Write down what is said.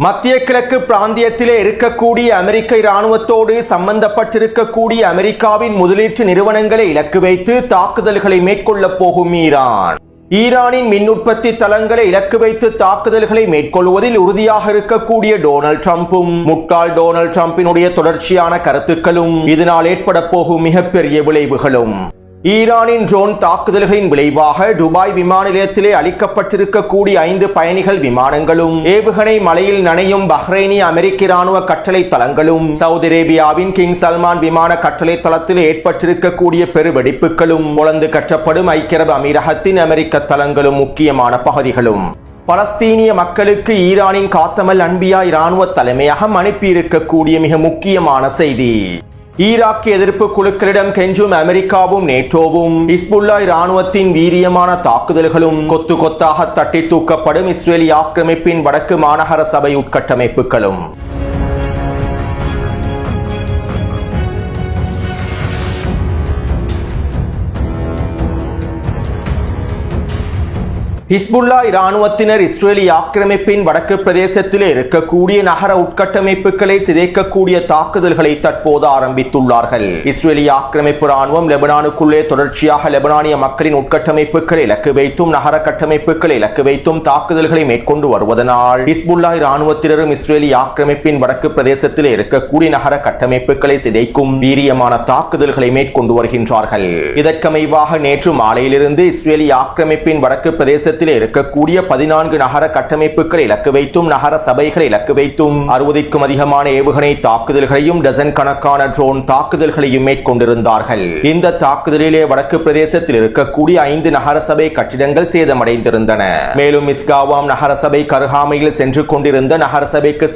மத்திய கிழக்கு பிராந்தியத்திலே இருக்கக்கூடிய அமெரிக்க இராணுவத்தோடு சம்பந்தப்பட்டிருக்கக்கூடிய அமெரிக்காவின் முதலீட்டு நிறுவனங்களை இலக்கு வைத்து தாக்குதல்களை மேற்கொள்ளப் போகும் ஈரானின் மின் உற்பத்தி தளங்களை இலக்கு வைத்து தாக்குதல்களை மேற்கொள்வதில் உறுதியாக இருக்கக்கூடிய டொனால்ட் ட்ரம்பும் முட்டாள் டொனால்ட் ட்ரம்பினுடைய தொடர்ச்சியான கருத்துக்களும் இதனால் ஏற்பட போகும் மிகப்பெரிய விளைவுகளும் ஈரானின் ட்ரோன் தாக்குதல்களின் விளைவாக துபாய் விமான நிலையத்திலே அளிக்கப்பட்டிருக்கக்கூடிய 5 பயணிகள் விமானங்களும் ஏவுகணை மலையில் நனையும் பஹ்ரைனி அமெரிக்க இராணுவ கட்டளை தளங்களும் சவுதி அரேபியாவின் கிங் சல்மான் விமான கட்டளை தளத்தில் ஏற்பட்டிருக்கக்கூடிய பெருவெடிப்புகளும் பொளந்து கட்டப்படும் ஐக்கிய அரபு அமீரகத்தின் அமெரிக்க தளங்களும் முக்கியமான பகுதிகளும் பலஸ்தீனிய மக்களுக்கு ஈரானின் காத்தமல் அன்பியா இராணுவ தலைமையகம் அனுப்பியிருக்கக்கூடிய மிக முக்கியமான செய்தி. ஈராக் எதிர்ப்பு குழுக்களிடம் கெஞ்சும் அமெரிக்காவும் நேட்டோவும் ஹிஸ்புல்லா இராணுவத்தின் வீரியமான தாக்குதல்களும் கொத்து கொத்தாக தட்டி தூக்கப்படும் இஸ்ரேலி ஆக்கிரமிப்பின் வடக்கு மாநகர சபை உட்கட்டமைப்புகளும் ஹிஸ்புல்லா இராணுவத்தினர் இஸ்ரேலி ஆக்கிரமிப்பின் வடக்கு பிரதேசத்தில் இருக்கக்கூடிய நகர உட்கட்டமைப்புகளை சிதைக்கக்கூடிய தாக்குதல்களை தற்போது ஆரம்பித்துள்ளார்கள். இஸ்ரேலி ஆக்கிரமிப்பு இராணுவம் லெபனானுக்குள்ளே தொடர்ச்சியாக லெபனானிய மக்களின் உட்கட்டமைப்புகளை இலக்கு வைத்தும் நகர கட்டமைப்புகளை இலக்கு வைத்தும் தாக்குதல்களை மேற்கொண்டு வருவதனால் ஹிஸ்புல்லா இராணுவத்தினரும் இஸ்ரேலி ஆக்கிரமிப்பின் வடக்கு பிரதேசத்தில் இருக்கக்கூடிய நகர கட்டமைப்புகளை சிதைக்கும் வீரியமான தாக்குதல்களை மேற்கொண்டு வருகின்றார்கள். இதற்கமைவாக நேற்று மாலையிலிருந்து இஸ்ரேலி ஆக்கிரமிப்பின் வடக்கு பிரதேச இருக்கக்கூடிய 14 நகர கட்டமைப்புகளை இலக்கு வைத்தும் நகர சபைகளை இலக்கு வைத்தும் 60க்கும் அதிகமான ஏவுகணை தாக்குதல்களையும் டசன் கணக்கான ட்ரோன் தாக்குதல்களையும் மேற்கொண்டிருந்தார்கள். இந்த தாக்குதலிலே வடக்கு பிரதேசத்தில் இருக்கக்கூடிய 5 நகர சபை கட்டிடங்கள் சேதமடைந்திருந்தன. மேலும் மிஸ்காவாம் நகர சபை கருகாமையில் சென்று கொண்டிருந்த நகர சபைக்கு